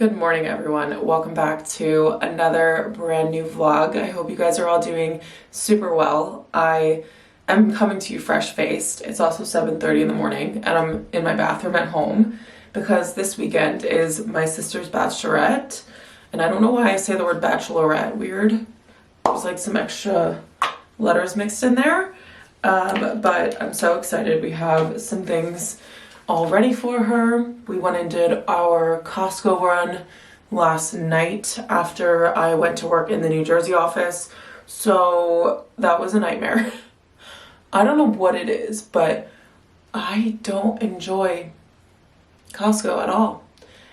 Good morning, everyone. Welcome back to another brand new vlog. I hope you guys are all doing super well. I am coming to you fresh-faced. It's also 7:30 in the morning and I'm in my bathroom at home because this weekend is my sister's Bachelorette. And I don't know why I say the word Bachelorette. Weird. There's like some extra letters mixed in there. But I'm so excited. We have some things all ready for her. We went and did our Costco run last night after I went to work in the New Jersey office. So that was a nightmare. I don't know what it is, but I don't enjoy Costco at all.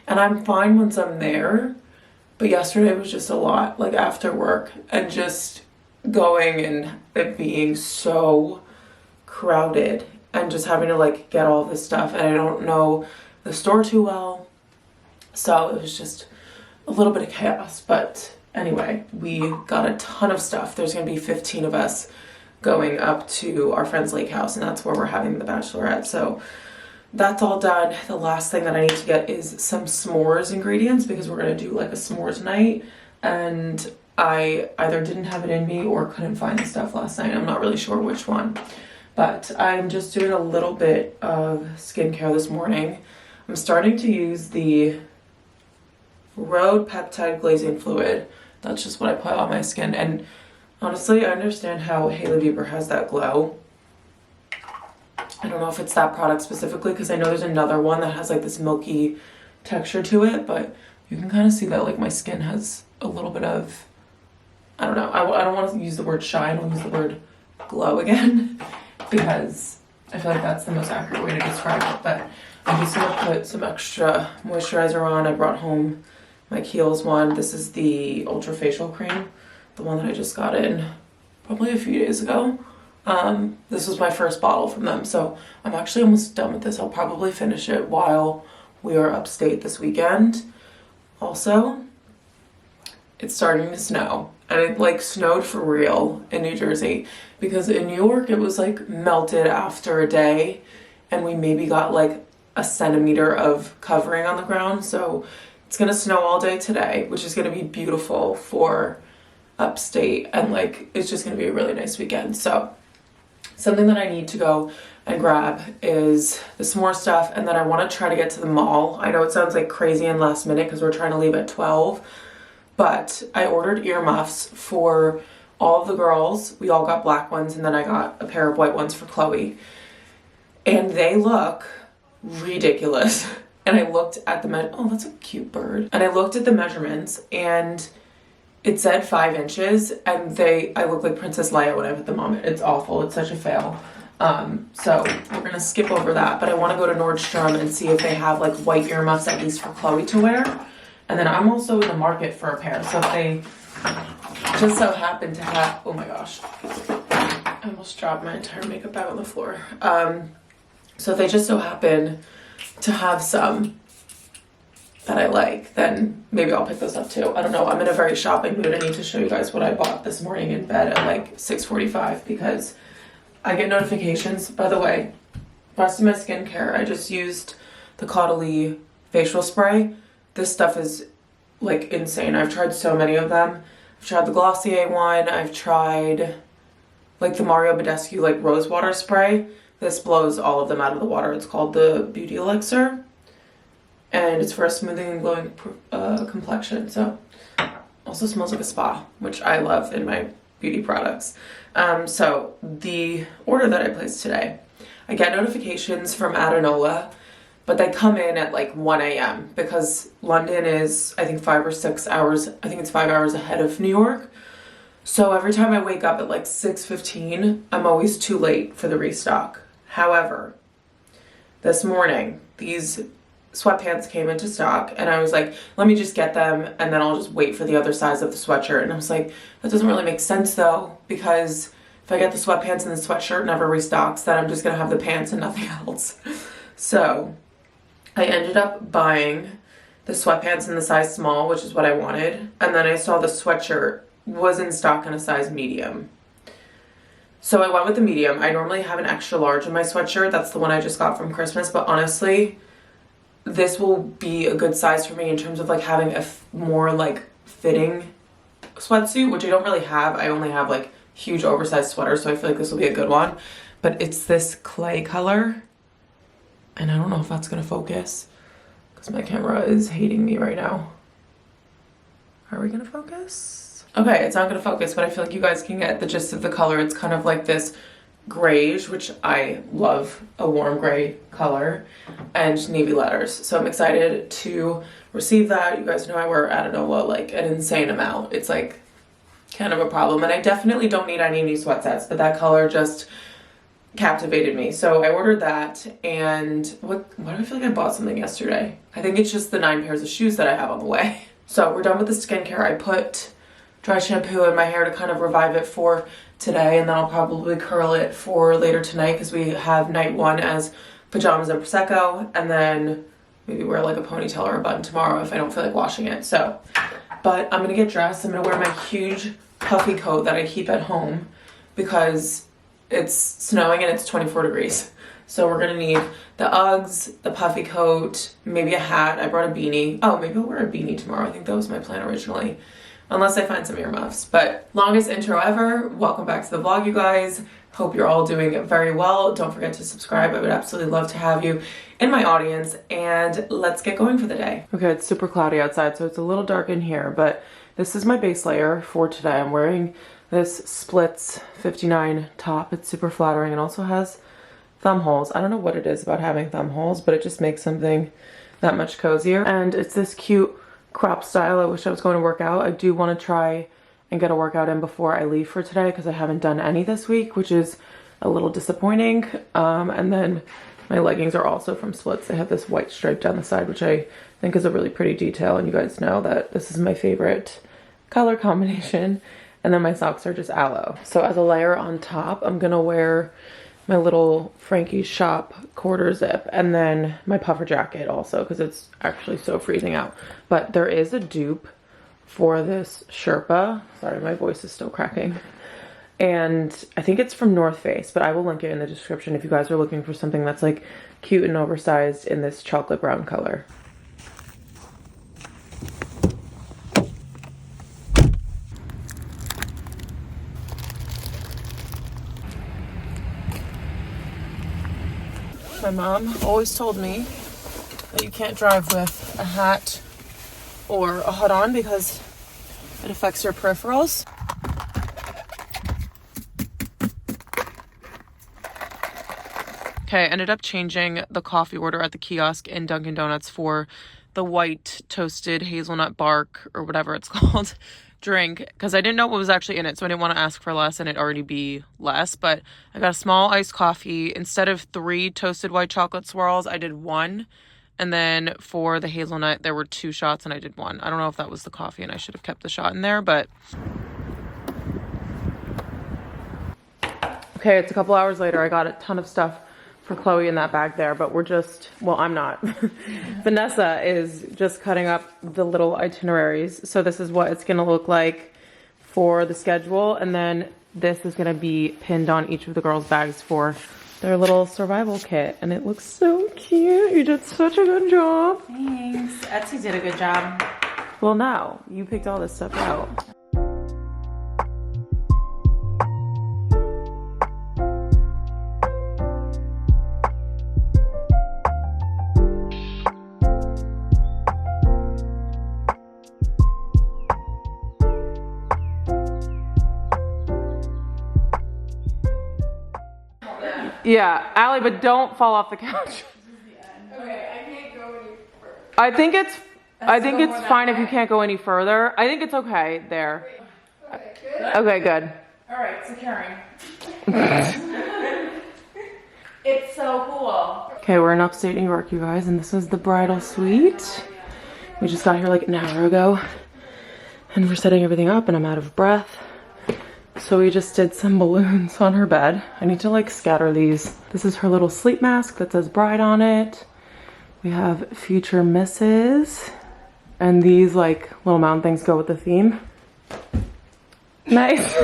And I'm fine once I'm there, but yesterday was just a lot, like after work and just going and it being so crowded and just having to like get all this stuff, and I don't know the store too well, so it was just a little bit of chaos. But anyway, we got a ton of stuff. There's gonna be 15 of us going up to our friend's lake house, and that's where we're having the Bachelorette. So that's all done. The last thing that I need to get is some s'mores ingredients because we're gonna do like a s'mores night, and I either didn't have it in me or couldn't find the stuff last night. I'm not really sure which one. But I'm just doing a little bit of skincare this morning. I'm starting to use the Rhode Peptide Glazing Fluid. That's just what I put on my skin. And honestly, I understand how Hailey Bieber has that glow. I don't know if it's that product specifically because I know there's another one that has like this milky texture to it. But you can kind of see that like my skin has a little bit of, I don't know. I don't want to use the word shine. I'll use the word glow again. Because I feel like that's the most accurate way to describe it. But I'm just gonna put some extra moisturizer on. I brought home my Kiehl's one. This is the Ultra Facial Cream, the one that I just got in probably a few days ago. This was my first bottle from them, so I'm actually almost done with this. I'll probably finish it while we are upstate this weekend. Also, it's starting to snow. And it like snowed for real in New Jersey because in New York it was like melted after a day and we maybe got like a centimeter of covering on the ground. So it's gonna snow all day today, which is gonna be beautiful for upstate, and like it's just gonna be a really nice weekend. So something that I need to go and grab is the s'more stuff, and then I want to try to get to the mall. I know it sounds like crazy and last minute because we're trying to leave at 12. But I ordered earmuffs for all of the girls. We all got black ones, and then I got a pair of white ones for Chloe. And they look ridiculous. And I looked at the oh, that's a cute bird. And I looked at the measurements, and it said 5 inches, and I look like Princess Leia when I put them on. It's awful. It's such a fail. So we're gonna skip over that. But I want to go to Nordstrom and see if they have like white earmuffs at least for Chloe to wear. And then I'm also in the market for a pair. So if they just so happen to have, oh my gosh, I almost dropped my entire makeup bag on the floor. So if they just so happen to have some that I like, then maybe I'll pick those up too. I don't know. I'm in a very shopping mood. I need to show you guys what I bought this morning in bed at like 6:45 because I get notifications. By the way, rest of my skincare, I just used the Caudalie facial spray. This stuff is like insane. I've tried so many of them. I've tried the Glossier one. I've tried like the Mario Badescu like rose water spray. This blows all of them out of the water. It's called the Beauty Elixir. And it's for a smoothing and glowing complexion. So also smells like a spa, which I love in my beauty products. So the order that I placed today, I get notifications from Adanola, but they come in at like 1 a.m. because London is, I think, 5 or 6 hours. I think it's 5 hours ahead of New York. So every time I wake up at like 6:15, I'm always too late for the restock. However, this morning, these sweatpants came into stock and I was like, let me just get them and then I'll just wait for the other size of the sweatshirt. And I was like, that doesn't really make sense though, because if I get the sweatpants and the sweatshirt never restocks, then I'm just gonna have the pants and nothing else. So I ended up buying the sweatpants in the size small, which is what I wanted. And then I saw the sweatshirt was in stock in a size medium. So I went with the medium. I normally have an extra large in my sweatshirt. That's the one I just got from Christmas. But honestly, this will be a good size for me in terms of like having a more like fitting sweatsuit, which I don't really have. I only have like huge oversized sweaters, so I feel like this will be a good one. But it's this clay color, and I don't know if that's gonna focus because my camera is hating me right now. Are we gonna focus? Okay, it's not gonna focus, but I feel like you guys can get the gist of the color. It's kind of like this grayish, which I love, a warm gray color, and navy letters. So I'm excited to receive that. You guys know I wear Athleta like an insane amount. It's like kind of a problem, and I definitely don't need any new sweat sets, but that color just captivated me. So I ordered that, and why do I feel like I bought something yesterday? I think it's just the 9 pairs of shoes that I have on the way. So we're done with the skincare. I put dry shampoo in my hair to kind of revive it for today, and then I'll probably curl it for later tonight because we have night 1 as pajamas and Prosecco, and then maybe wear like a ponytail or a bun tomorrow if I don't feel like washing it. So, but I'm gonna get dressed. I'm gonna wear my huge puffy coat that I keep at home because it's snowing and it's 24 degrees. So we're gonna need the Uggs, the puffy coat, maybe a hat. I brought a beanie. Oh, maybe I'll wear a beanie tomorrow. I think that was my plan originally, unless I find some earmuffs. But longest intro ever. Welcome back to the vlog, you guys. Hope you're all doing very well. Don't forget to subscribe. I would absolutely love to have you in my audience, and let's get going for the day. Okay, it's super cloudy outside, so it's a little dark in here, but this is my base layer for today. I'm wearing this Splits 59 top. It's super flattering and also has thumb holes. I don't know what it is about having thumb holes, but it just makes something that much cozier. And it's this cute crop style. I wish I was going to work out. I do want to try and get a workout in before I leave for today because I haven't done any this week, which is a little disappointing. And then my leggings are also from Splits. They have this white stripe down the side, which I think is a really pretty detail. And you guys know that this is my favorite color combination. And then my socks are just aloe. So as a layer on top, I'm gonna wear my little Frankie's Shop quarter zip, and then my puffer jacket also because it's actually so freezing out. But there is a dupe for this Sherpa. Sorry, my voice is still cracking. And I think it's from North Face, but I will link it in the description if you guys are looking for something that's like cute and oversized in this chocolate brown color. My mom always told me that you can't drive with a hat or a hood on because it affects your peripherals. Okay, I ended up changing the coffee order at the kiosk in Dunkin' Donuts for the white toasted hazelnut bark or whatever it's called drink because I didn't know what was actually in it, so I didn't want to ask for less and it already be less. But I got a small iced coffee. Instead of 3 toasted white chocolate swirls, I did 1, and then for the hazelnut there were 2 shots and I did 1. I don't know if that was the coffee and I should have kept the shot in there, but okay, it's a couple hours later. I got a ton of stuff for Chloe in that bag there, but we're just, well, I'm not. Vanessa is just cutting up the little itineraries. So this is what it's gonna look like for the schedule, and then this is gonna be pinned on each of the girls' bags for their little survival kit, and it looks so cute. You did such a good job. Thanks. Etsy did a good job. Well, now you picked all this stuff out. Yeah, Allie, but don't fall off the couch. Okay, I can't go any further. I think it's fine if you can't go any further. I think it's okay there. Okay, good. Okay, good. All right, securing. It's so cool. Okay, we're in upstate New York, you guys, and this is the bridal suite. We just got here like an hour ago, and we're setting everything up, and I'm out of breath. So we just did some balloons on her bed. I need to like scatter these. This is her little sleep mask that says bride on it. We have future misses. And these like little mountain things go with the theme. Nice.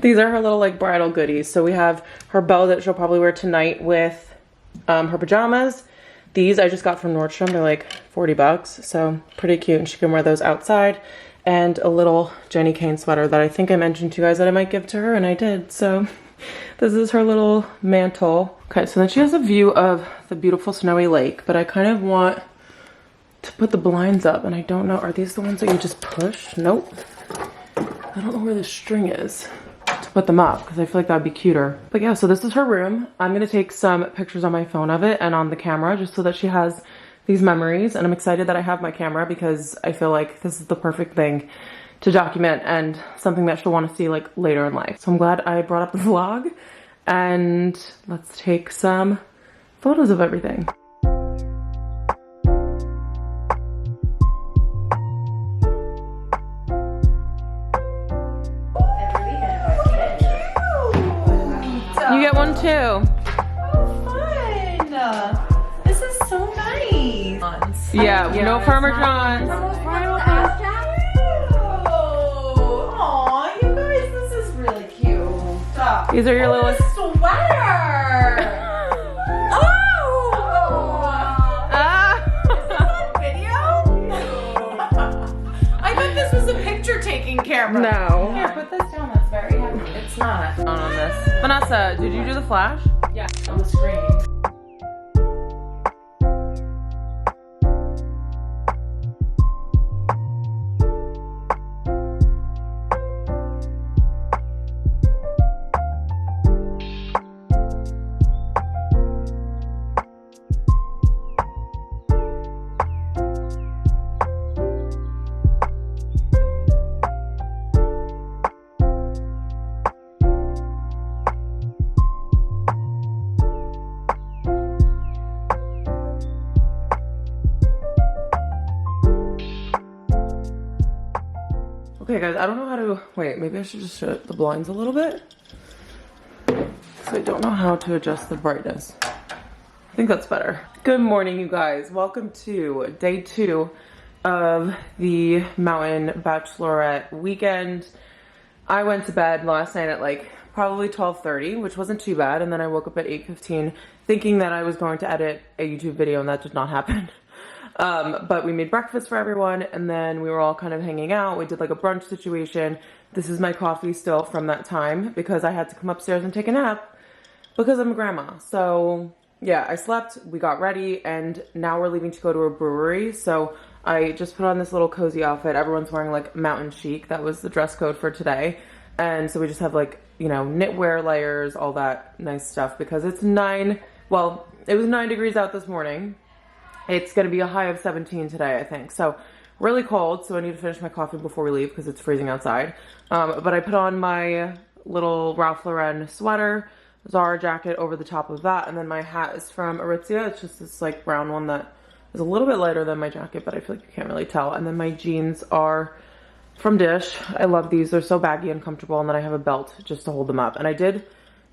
These are her little like bridal goodies. So we have her bow that she'll probably wear tonight with her pajamas. These I just got from Nordstrom. They're like 40 bucks, so pretty cute. And she can wear those outside. And a little Jenny Kane sweater that I think I mentioned to you guys that I might give to her, and I did. So this is her little mantle. Okay, so then she has a view of the beautiful snowy lake, but I kind of want to put the blinds up, and I don't know, are these the ones that you just push? Nope. I don't know where the string is to put them up, because I feel like that would be cuter. But yeah, so this is her room. I'm gonna take some pictures on my phone of it and on the camera, just so that she has these memories. And I'm excited that I have my camera, because I feel like this is the perfect thing to document and something that she'll want to see like later in life. So I'm glad I brought up the vlog, and let's take some photos of everything. You get one too. Oh, fun. This is so nice. Yeah, no Farmer John's. Aw, you guys, this is really cute. These are your little sweater. Oh! Is this on video? I thought this was a picture-taking camera. No. Here, put this down. That's very heavy. It's not. On this. Vanessa, did you do the flash? Yeah, on the screen. Okay guys, I don't know how to, wait, maybe I should just shut the blinds a little bit. So I don't know how to adjust the brightness. I think that's better. Good morning, you guys. Welcome to day 2 of the Mountain Bachelorette weekend. I went to bed last night at like probably 12:30, which wasn't too bad. And then I woke up at 8:15 thinking that I was going to edit a YouTube video, and that did not happen. But we made breakfast for everyone, and then we were all kind of hanging out. We did like a brunch situation. This is my coffee still from that time, because I had to come upstairs and take a nap because I'm a grandma. So yeah, I slept, we got ready, and now we're leaving to go to a brewery. So I just put on this little cozy outfit. Everyone's wearing like mountain chic. That was the dress code for today. And so we just have like, you know, knitwear layers, all that nice stuff, because it's it was 9 degrees out this morning. It's going to be a high of 17 today, I think. So really cold. So I need to finish my coffee before we leave, because it's freezing outside. But I put on my little Ralph Lauren sweater, Zara jacket over the top of that. And then my hat is from Aritzia. It's just this like brown one that is a little bit lighter than my jacket, but I feel like you can't really tell. And then my jeans are from Dish. I love these. They're so baggy and comfortable. And then I have a belt just to hold them up. And I did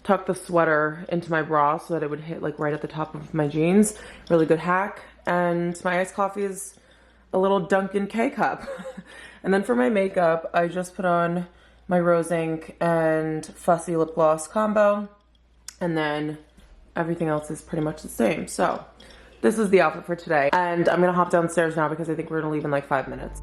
tuck the sweater into my bra so that it would hit like right at the top of my jeans. Really good hack. And my iced coffee is a little Dunkin' K-cup. And then for my makeup, I just put on my Rose Inc and Fussy lip gloss combo. And then everything else is pretty much the same. So this is the outfit for today. And I'm gonna hop downstairs now, because I think we're gonna leave in like 5 minutes.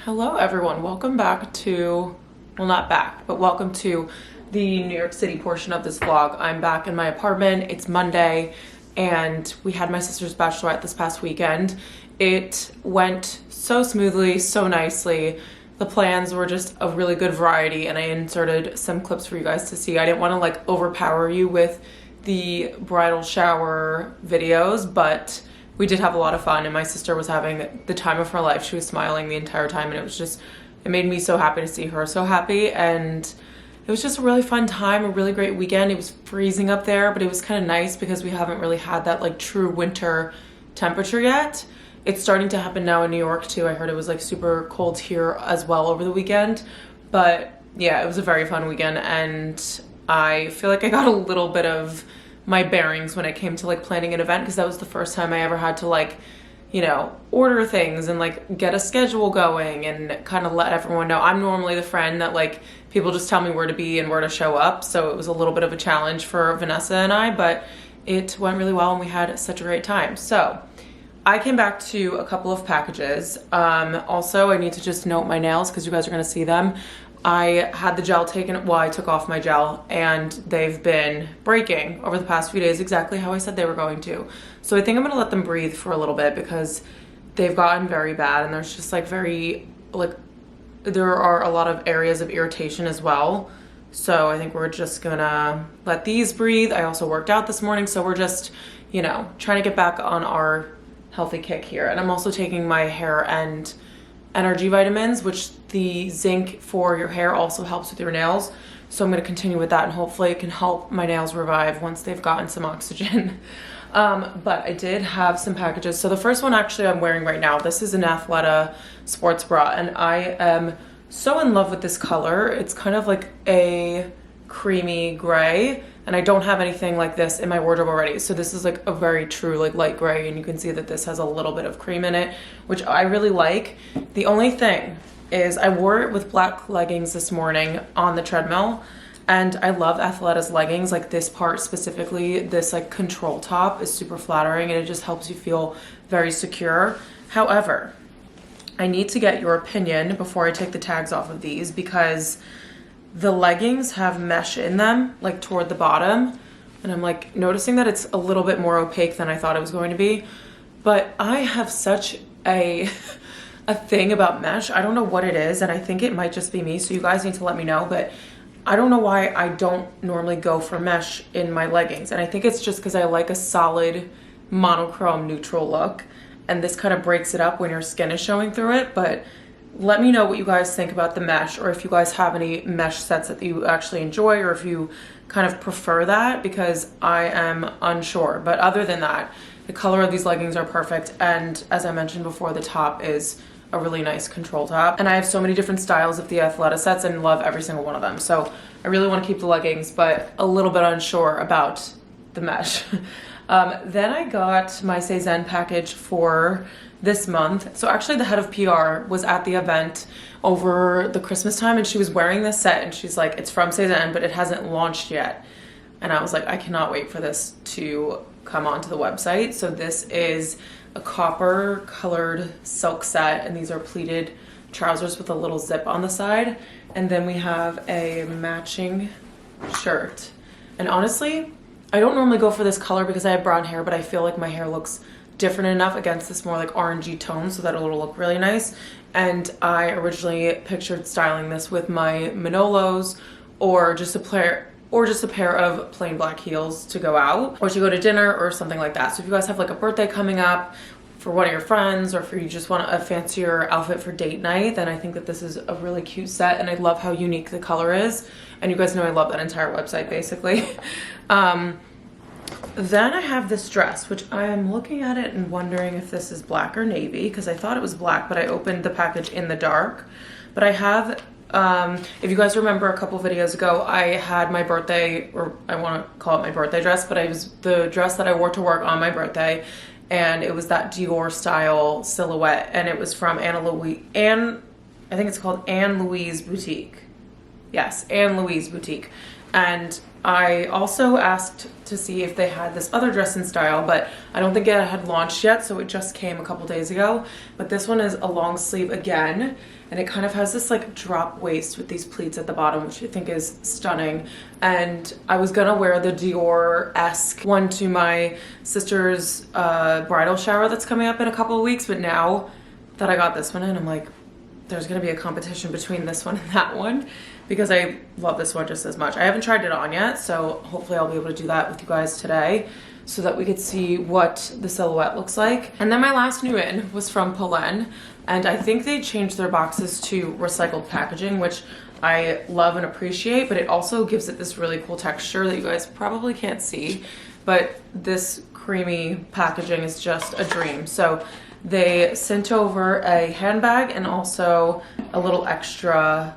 Hello everyone, welcome back to, well not back, but welcome to the New York City portion of this vlog. I'm back in my apartment, it's Monday, and we had my sister's bachelorette this past weekend. It went so smoothly, so nicely. The plans were just a really good variety, and I inserted some clips for you guys to see. I didn't want to like overpower you with the bridal shower videos, but we did have a lot of fun, and my sister was having the time of her life. She was smiling the entire time, and it made me so happy to see her so happy. And it was just a really fun time, a really great weekend. It was freezing up there, but it was kind of nice because we haven't really had that like true winter temperature yet. It's starting to happen now in New York too. I heard it was like super cold here as well over the weekend. But yeah, it was a very fun weekend, and I feel like I got a little bit of my bearings when it came to like planning an event, because that was the first time I ever had to like, you know, order things and like get a schedule going and kind of let everyone know. I'm normally the friend that like people just tell me where to be and where to show up. So it was a little bit of a challenge for Vanessa and I, but it went really well and we had such a great time. So I came back to a couple of packages. Also, I need to just note my nails because you guys are going to see them. I had the gel taken, well, I took off my gel, and they've been breaking over the past few days, exactly how I said they were going to. So I think I'm gonna let them breathe for a little bit because they've gotten very bad, and there's just like there are a lot of areas of irritation as well. So I think we're just gonna let these breathe. I also worked out this morning, so we're just, you know, trying to get back on our healthy kick here. And I'm also taking my hair and energy vitamins, which the zinc for your hair also helps with your nails. So I'm going to continue with that, and hopefully it can help my nails revive once they've gotten some oxygen. But I did have some packages. So the first one actually I'm wearing right now, this is an Athleta sports bra, and I am so in love with this color. It's kind of like a creamy gray, and I don't have anything like this in my wardrobe already. So this is like a very true like light gray, and you can see that this has a little bit of cream in it, which I really like. The only thing is I wore it with black leggings this morning on the treadmill, and I love Athleta's leggings. Like this part specifically, this like control top is super flattering, and it just helps you feel very secure. However, I need to get your opinion before I take the tags off of these, because the leggings have mesh in them, like toward the bottom, and I'm like noticing that it's a little bit more opaque than I thought it was going to be. But I have such a thing about mesh. I don't know what it is, and I think it might just be me, so you guys need to let me know. But I don't know why I don't normally go for mesh in my leggings, and I think it's just because I like a solid monochrome neutral look, and this kind of breaks it up when your skin is showing through it. But let me know what you guys think about the mesh, or if you guys have any mesh sets that you actually enjoy, or if you kind of prefer that, because I am unsure. But other than that, the color of these leggings are perfect, and as I mentioned before, the top is a really nice control top. And I have so many different styles of the Athleta sets and love every single one of them. So I really want to keep the leggings, but a little bit unsure about the mesh. Then I got my Cezanne package for this month. So actually the head of PR was at the event over the Christmas time, and she was wearing this set, and she's like, it's from Cezanne, but it hasn't launched yet. And I was like, I cannot wait for this to come onto the website. So this is a copper colored silk set, and these are pleated trousers with a little zip on the side. And then we have a matching shirt. And honestly, I don't normally go for this color because I have brown hair, but I feel like my hair looks different enough against this more like orangey tone, so that it'll look really nice. And I originally pictured styling this with my Manolos, or just a pair of plain black heels to go out or to go to dinner or something like that. So if you guys have like a birthday coming up for one of your friends, or if you just want a fancier outfit for date night, then I think that this is a really cute set, and I love how unique the color is. And you guys know I love that entire website basically. Then I have this dress, which I am looking at it and wondering if this is black or navy, because I thought it was black, but I opened the package in the dark. But I have, if you guys remember a couple videos ago, I had my birthday, or I want to call it my birthday dress, but it was the dress that I wore to work on my birthday, and it was that Dior style silhouette, and it was from I think it's called Anne Louise Boutique. Yes, Anne Louise Boutique. And I also asked to see if they had this other dress in style, but I don't think it had launched yet, so it just came a couple days ago. But this one is a long sleeve again, and it kind of has this like drop waist with these pleats at the bottom, which I think is stunning. And I was gonna wear the Dior-esque one to my sister's bridal shower that's coming up in a couple of weeks, but now that I got this one in, I'm like, there's gonna be a competition between this one and that one, because I love this one just as much. I haven't tried it on yet, so hopefully I'll be able to do that with you guys today so that we could see what the silhouette looks like. And then my last new in was from Polene, And I think they changed their boxes to recycled packaging, which I love and appreciate, but it also gives it this really cool texture that you guys probably can't see. But this creamy packaging is just a dream. So they sent over a handbag and also a little extra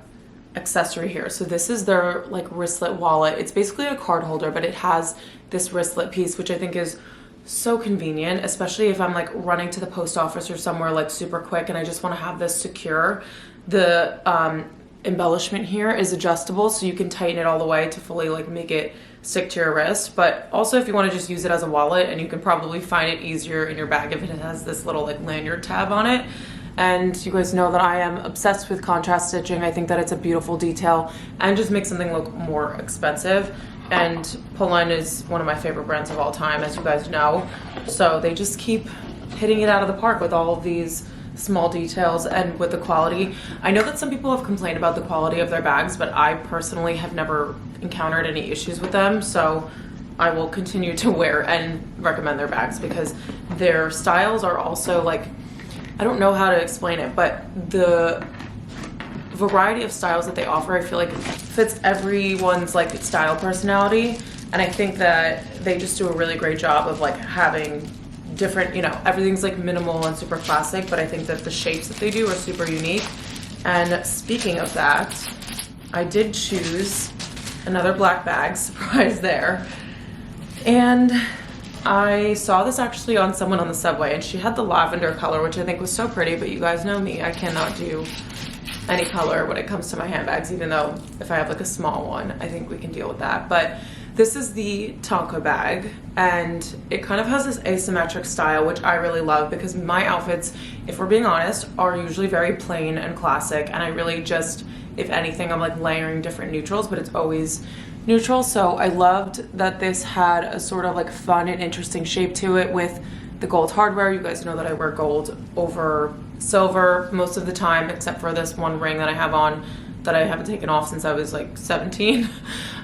accessory here. So this is their like wristlet wallet. It's basically a card holder, but it has this wristlet piece, which I think is so convenient, especially if I'm like running to the post office or somewhere like super quick and I just want to have this secure. The embellishment here is adjustable, so you can tighten it all the way to fully like make it stick to your wrist. But also if you want to just use it as a wallet, and you can probably find it easier in your bag if it has this little like lanyard tab on it. And you guys know that I am obsessed with contrast stitching. I think that it's a beautiful detail and just makes something look more expensive. And Polene is one of my favorite brands of all time, as you guys know. So they just keep hitting it out of the park with all of these small details and with the quality. I know that some people have complained about the quality of their bags, but I personally have never encountered any issues with them. So I will continue to wear and recommend their bags because their styles are also like, I don't know how to explain it, but the variety of styles that they offer, I feel like fits everyone's like style personality. And I think that they just do a really great job of like having different, you know, everything's like minimal and super classic, but I think that the shapes that they do are super unique. And speaking of that, I did choose another black bag, surprise there. And I saw this actually on someone on the subway, and she had the lavender color, which I think was so pretty, but you guys know me, I cannot do any color when it comes to my handbags, even though if I have like a small one, I think we can deal with that. But this is the Tonka bag, and it kind of has this asymmetric style, which I really love because my outfits, if we're being honest, are usually very plain and classic, and I really just, if anything, I'm like layering different neutrals, but it's always neutral. So I loved that this had a sort of like fun and interesting shape to it with the gold hardware. You guys know that I wear gold over silver most of the time, except for this one ring that I have on that I haven't taken off since I was like 17.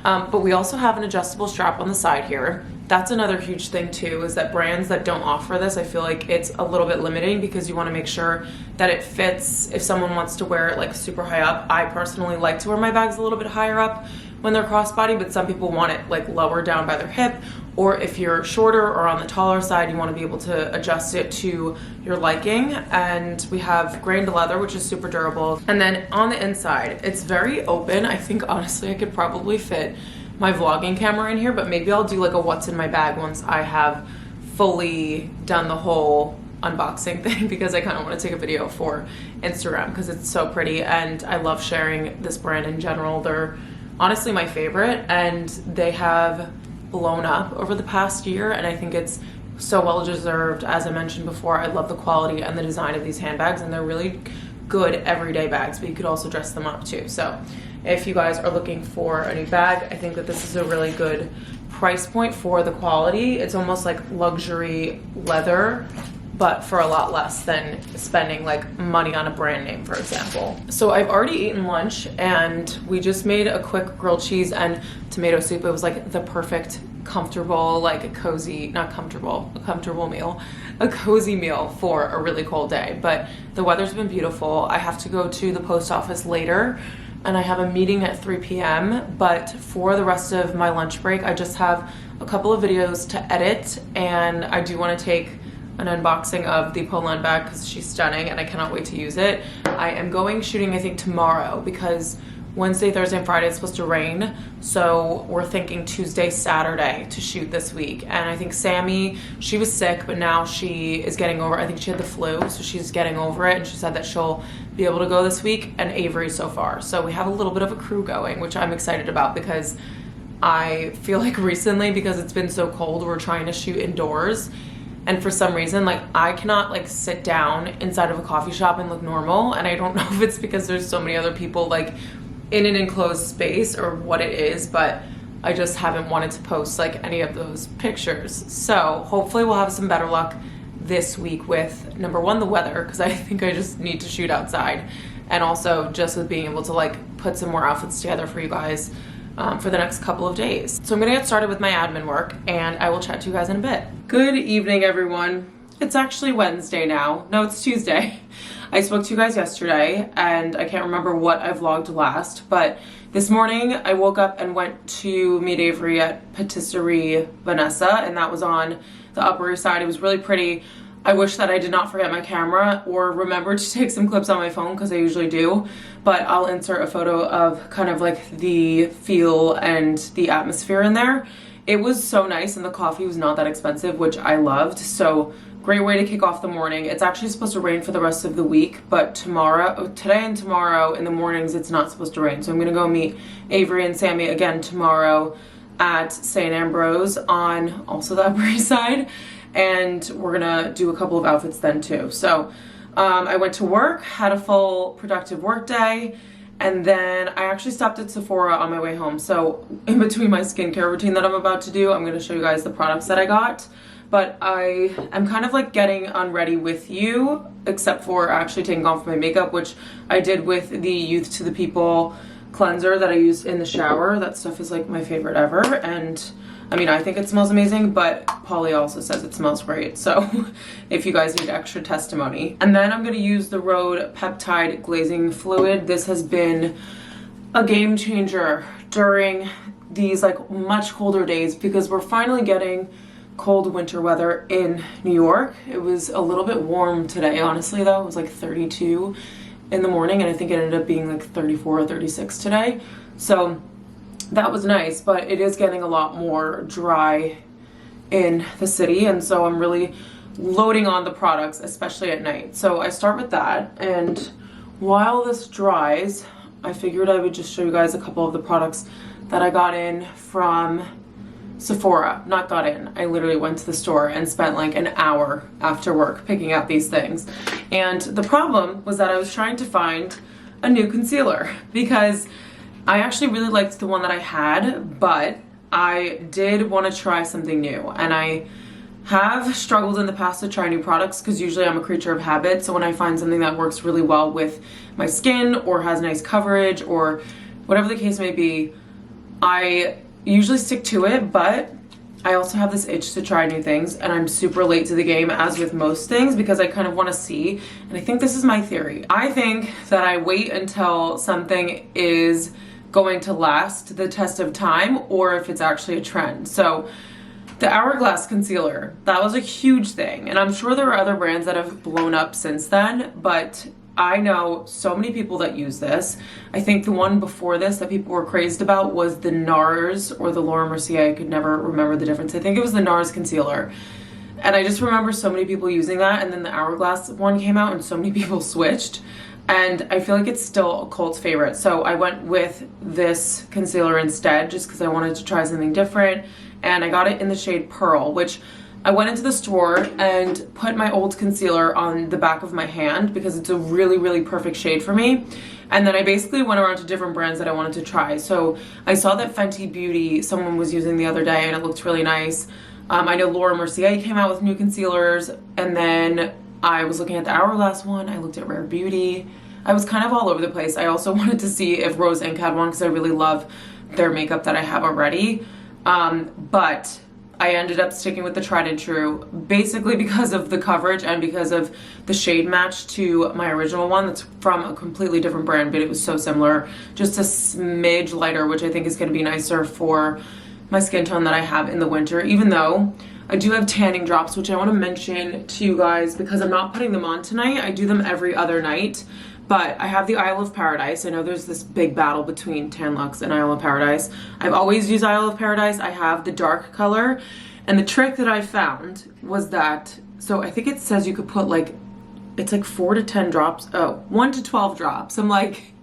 But we also have an adjustable strap on the side here. That's another huge thing too, is that brands that don't offer this, I feel like it's a little bit limiting because you want to make sure that it fits if someone wants to wear it like super high up. I personally like to wear my bags a little bit higher up when they're crossbody, but some people want it like lower down by their hip, or if you're shorter or on the taller side, you want to be able to adjust it to your liking. And we have grained leather, which is super durable. And then on the inside, it's very open. I think honestly I could probably fit my vlogging camera in here, but maybe I'll do like a what's in my bag once I have fully done the whole unboxing thing, because I kind of want to take a video for Instagram because it's so pretty and I love sharing this brand in general. They're honestly my favorite, and they have blown up over the past year, and I think it's so well deserved. As I mentioned before, I love the quality and the design of these handbags, and they're really good everyday bags, but you could also dress them up too. So if you guys are looking for a new bag, I think that this is a really good price point for the quality. It's almost like luxury leather, but for a lot less than spending like money on a brand name, for example. So I've already eaten lunch, and we just made a quick grilled cheese and tomato soup. It was like the perfect, comfortable, like a cozy, not comfortable, a comfortable meal, a cozy meal for a really cold day. But the weather's been beautiful. I have to go to the post office later, and I have a meeting at 3 p.m. But for the rest of my lunch break, I just have a couple of videos to edit, and I do want to take an unboxing of the Polene bag because she's stunning and I cannot wait to use it. I am going shooting, I think, tomorrow because Wednesday, Thursday, and Friday is supposed to rain. So we're thinking Tuesday, Saturday to shoot this week. And I think Sammy, she was sick, but now she is getting over, I think she had the flu, so she's getting over it. And she said that she'll be able to go this week, and Avery so far. So we have a little bit of a crew going, which I'm excited about because I feel like recently, because it's been so cold, we're trying to shoot indoors. And for some reason, like, I cannot like sit down inside of a coffee shop and look normal. And I don't know if it's because there's so many other people like in an enclosed space or what it is, but I just haven't wanted to post like any of those pictures. So hopefully we'll have some better luck this week with, number one, the weather, because I think I just need to shoot outside, and also just with being able to like put some more outfits together for you guys for the next couple of days. So I'm gonna get started with my admin work, and I will chat to you guys in a bit. Good evening, everyone. It's actually Wednesday now. No, it's Tuesday. I spoke to you guys yesterday and I can't remember what I vlogged last, but this morning I woke up and went to meet Avery at Patisserie Vanessa, and that was on the Upper East Side. It was really pretty. I wish that I did not forget my camera or remember to take some clips on my phone, because I usually do, but I'll insert a photo of kind of like the feel and the atmosphere in there. It was so nice, and the coffee was not that expensive, which I loved. So great way to kick off the morning. It's actually supposed to rain for the rest of the week, but today and tomorrow in the mornings it's not supposed to rain. So I'm gonna go meet Avery and Sammy again tomorrow at St. Ambrose on also the Upper East Side, and we're gonna do a couple of outfits then too. So I went to work, had a full productive work day, and then I actually stopped at Sephora on my way home. So in between my skincare routine that I'm about to do, I'm gonna show you guys the products that I got. But I am kind of like getting unready with you, except for actually taking off my makeup, which I did with the Youth to the People cleanser that I used in the shower. That stuff is like my favorite ever, and I mean, I think it smells amazing, but Polly also says it smells great, so if you guys need extra testimony. And then I'm gonna use the Rhode Peptide Glazing Fluid. This has been a game changer during these like much colder days, because we're finally getting cold winter weather in New York. It was a little bit warm today, honestly, though. It was like 32 in the morning, and I think it ended up being like 34 or 36 today. So that was nice, but it is getting a lot more dry in the city, and so I'm really loading on the products, especially at night. So I start with that, and while this dries, I figured I would just show you guys a couple of the products that I got in from Sephora. Not got in, I literally went to the store and spent like an hour after work picking out these things. And the problem was that I was trying to find a new concealer, because I actually really liked the one that I had, but I did want to try something new. And I have struggled in the past to try new products, because usually I'm a creature of habit. So when I find something that works really well with my skin or has nice coverage or whatever the case may be, I usually stick to it. But I also have this itch to try new things, and I'm super late to the game, as with most things, because I kind of want to see. And I think this is my theory. I think that I wait until something is going to last the test of time, or if it's actually a trend. So the Hourglass concealer, that was a huge thing, and I'm sure there are other brands that have blown up since then, but I know so many people that use this. I think the one before this that people were crazed about was the NARS or the Laura Mercier. I could never remember the difference. I think it was the NARS concealer, and I just remember so many people using that, and then the Hourglass one came out and so many people switched. And I feel like it's still a cult favorite. So I went with this concealer instead, just because I wanted to try something different. And I got it in the shade Pearl, which I went into the store and put my old concealer on the back of my hand, because it's a really, really perfect shade for me. And then I basically went around to different brands that I wanted to try. So I saw that Fenty Beauty someone was using the other day, and it looked really nice. I know Laura Mercier came out with new concealers, and then I was looking at the Hourglass one. I looked at Rare Beauty. I was kind of all over the place. I also wanted to see if Rose Inc had one, because I really love their makeup that I have already. But I ended up sticking with the tried and true, basically because of the coverage and because of the shade match to my original one that's from a completely different brand, but it was so similar. Just a smidge lighter, which I think is going to be nicer for my skin tone that I have in the winter, even though I do have tanning drops, which I want to mention to you guys because I'm not putting them on tonight. I do them every other night, but I have the Isle of Paradise. I know there's this big battle between Tan Luxe and Isle of Paradise. I've always used Isle of Paradise. I have the dark color, and the trick that I found was that, so I think it says you could put like, it's like 4 to 10 drops, 1 to 12 drops. I'm like,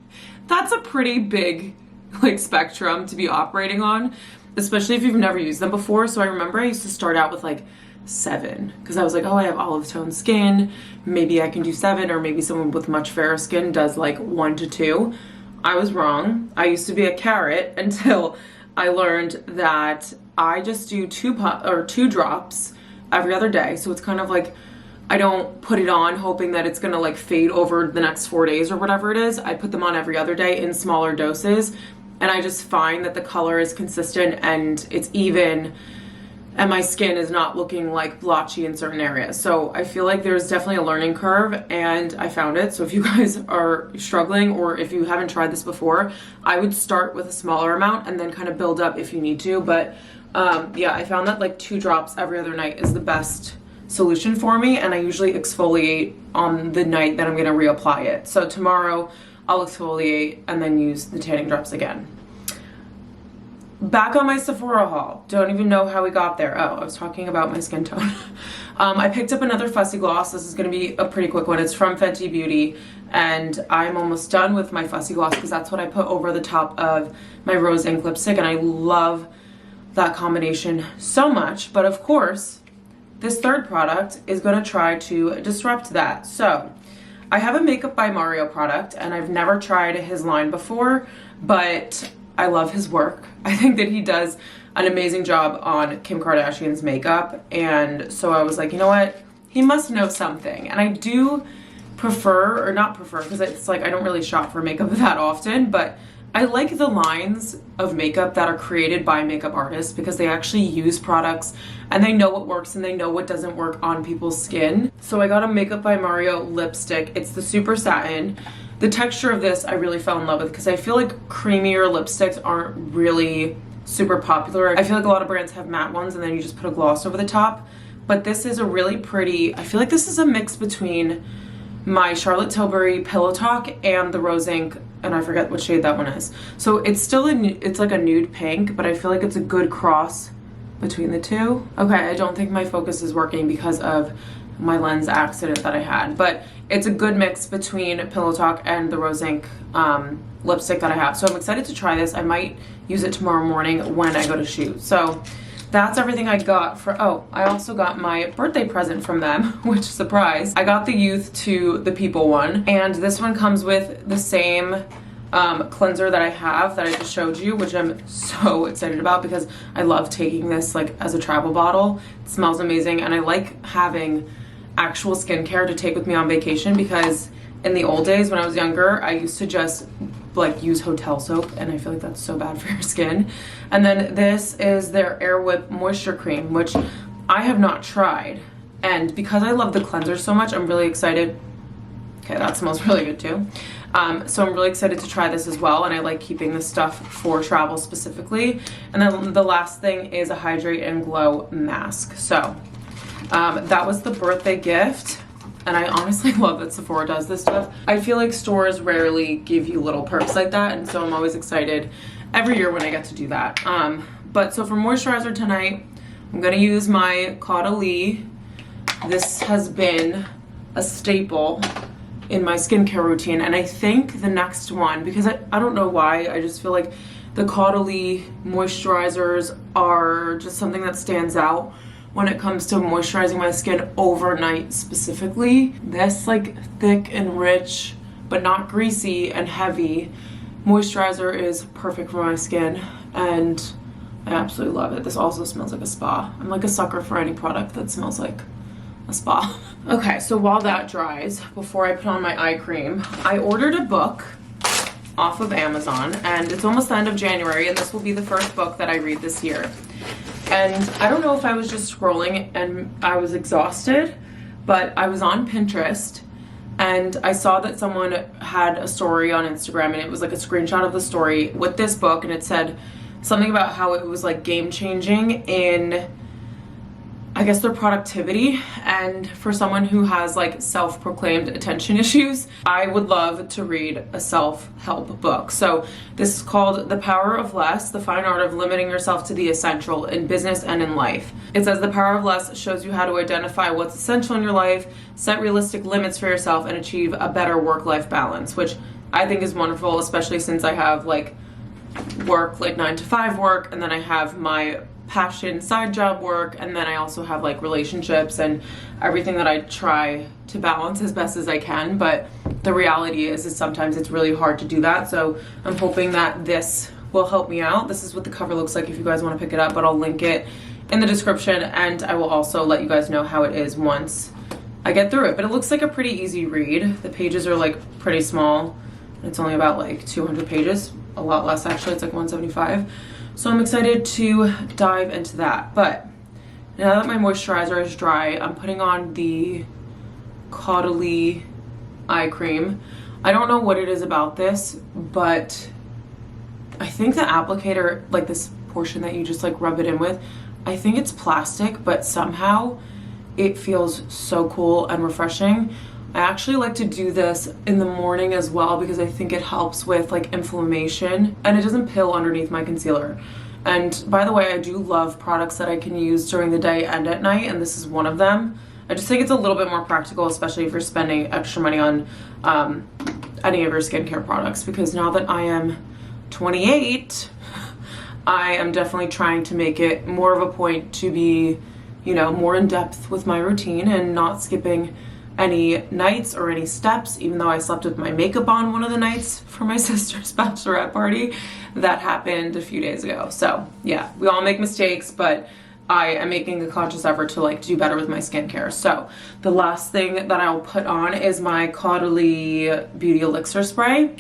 that's a pretty big like spectrum to be operating on, especially if you've never used them before. So I remember I used to start out with like 7, because I was like, oh, I have olive tone skin, maybe I can do 7, or maybe someone with much fairer skin does like 1 to 2. I was wrong. I used to be a carrot until I learned that I just do 2 drops every other day. So it's kind of like, I don't put it on hoping that it's gonna like fade over the next 4 days or whatever it is. I put them on every other day in smaller doses, and I just find that the color is consistent and it's even and my skin is not looking like blotchy in certain areas. So I feel like there's definitely a learning curve, and I found it. So if you guys are struggling, or if you haven't tried this before, I would start with a smaller amount and then kind of build up if you need to. But yeah, I found that like 2 drops every other night is the best solution for me, and I usually exfoliate on the night that I'm gonna reapply it. So tomorrow I'll exfoliate and then use the tanning drops again. Back on my Sephora haul. Don't even know how we got there. Oh, I was talking about my skin tone. I picked up another fussy gloss. This is going to be a pretty quick one. It's from Fenty Beauty, and I'm almost done with my fussy gloss because that's what I put over the top of my rose ink lipstick, and I love that combination so much. But of course, this third product is going to try to disrupt that. So I have a Makeup by Mario product, and I've never tried his line before, but I love his work. I think that he does an amazing job on Kim Kardashian's makeup, and so I was like, you know what? He must know something. And I do prefer, or not prefer, because it's like I don't really shop for makeup that often, but I like the lines of makeup that are created by makeup artists because they actually use products and they know what works and they know what doesn't work on people's skin. So I got a Makeup by Mario lipstick. It's the Super Satin. The texture of this I really fell in love with because I feel like creamier lipsticks aren't really super popular. I feel like a lot of brands have matte ones and then you just put a gloss over the top. But this is a really pretty, I feel like this is a mix between my Charlotte Tilbury Pillow Talk and the Rose Ink, and I forget what shade that one is. So it's still it's like a nude pink, but I feel like it's a good cross between the two. Okay, I don't think my focus is working because of my lens accident that I had, but it's a good mix between Pillow Talk and the Rose Ink lipstick that I have. So I'm excited to try this. I might use it tomorrow morning when I go to shoot. So that's everything I got for, oh, I also got my birthday present from them, which, surprise. I got the Youth to the People one, and this one comes with the same cleanser that I have that I just showed you, which I'm so excited about because I love taking this like as a travel bottle. It smells amazing, and I like having actual skincare to take with me on vacation because in the old days when I was younger, I used to just like use hotel soap, and I feel like that's so bad for your skin. And then this is their Air Whip Moisture Cream, which I have not tried, and because I love the cleanser so much, I'm really excited. Okay, that smells really good too. So I'm really excited to try this as well, and I like keeping this stuff for travel specifically. And then the last thing is a Hydrate and Glow mask. So that was the birthday gift. And I honestly love that Sephora does this stuff. I feel like stores rarely give you little perks like that, and so I'm always excited every year when I get to do that. But so for moisturizer tonight, I'm gonna use my Caudalie. This has been a staple in my skincare routine, and I think the next one, because I don't know why, I just feel like the Caudalie moisturizers are just something that stands out when it comes to moisturizing my skin overnight specifically. This like thick and rich but not greasy and heavy moisturizer is perfect for my skin, and I absolutely love it. This also smells like a spa. I'm like a sucker for any product that smells like a spa. Okay, so while that dries, before I put on my eye cream, I ordered a book off of Amazon, and it's almost the end of January, and this will be the first book that I read this year. And I don't know if I was just scrolling and I was exhausted, but I was on Pinterest and I saw that someone had a story on Instagram, and it was like a screenshot of the story with this book, and it said something about how it was like game changing in, I guess, their productivity. And for someone who has like self-proclaimed attention issues, I would love to read a self-help book. So this is called The Power of Less, The Fine Art of Limiting Yourself to the Essential in Business and in Life. It says The Power of Less shows you how to identify what's essential in your life, set realistic limits for yourself, and achieve a better work-life balance, which I think is wonderful, especially since I have like work, like 9-to-5 work, and then I have my passion side job work, and then I also have like relationships and everything that I try to balance as best as I can. But the reality is sometimes it's really hard to do that, so I'm hoping that this will help me out. This is what the cover looks like if you guys want to pick it up, but I'll link it in the description, and I will also let you guys know how it is once I get through it. But it looks like a pretty easy read. The pages are like pretty small. It's only about like 200 pages, a lot less actually. It's like 175. So I'm excited to dive into that. But Now that my moisturizer is dry, I'm putting on the Caudalie eye cream. I don't know what it is about this, but I think the applicator, like this portion that you just like rub it in with, I think it's plastic, but somehow it feels so cool and refreshing. I actually like to do this in the morning as well because I think it helps with like inflammation and it doesn't pill underneath my concealer. And by the way, I do love products that I can use during the day and at night, and this is one of them. I just think it's a little bit more practical, especially if you're spending extra money on any of your skincare products, because now that I am 28, I am definitely trying to make it more of a point to be, you know, more in depth with my routine and not skipping any nights or any steps, even though I slept with my makeup on one of the nights for my sister's bachelorette party. That happened a few days ago. So yeah, we all make mistakes, but I am making a conscious effort to like do better with my skincare. So the last thing that I'll put on is my Caudalie Beauty Elixir Spray.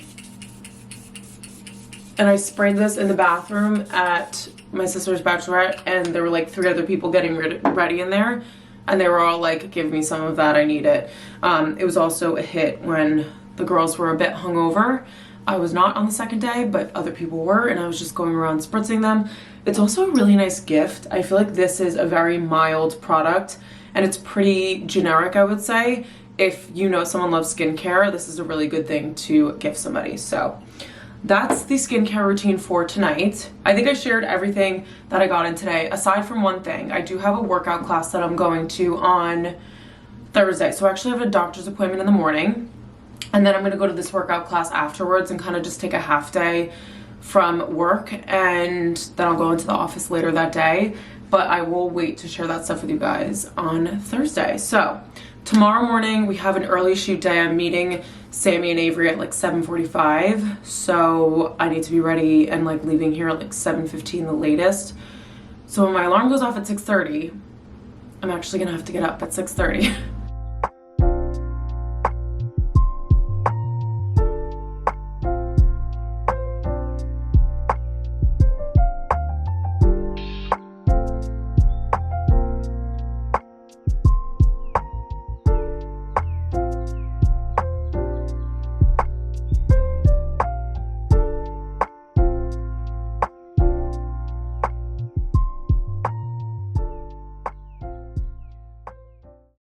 And I sprayed this in the bathroom at my sister's bachelorette, and there were like 3 other people getting ready in there, and they were all like, give me some of that, I need it. It was also a hit when the girls were a bit hungover. I was not on the second day, but other people were, and I was just going around spritzing them. It's also a really nice gift. I feel like this is a very mild product, and it's pretty generic, I would say. If you know someone loves skincare, this is a really good thing to give somebody. So that's the skincare routine for tonight. I think I shared everything that I got in today, aside from one thing. I do have a workout class that I'm going to on Thursday. So I actually have a doctor's appointment in the morning, and then I'm gonna go to this workout class afterwards and kind of just take a half day from work, and then I'll go into the office later that day. But I will wait to share that stuff with you guys on Thursday. So tomorrow morning we have an early shoot day. I'm meeting Sammy and Avery at like 7:45, so I need to be ready and like leaving here at like 7:15 the latest. So when my alarm goes off at 6:30, I'm actually gonna have to get up at 6:30.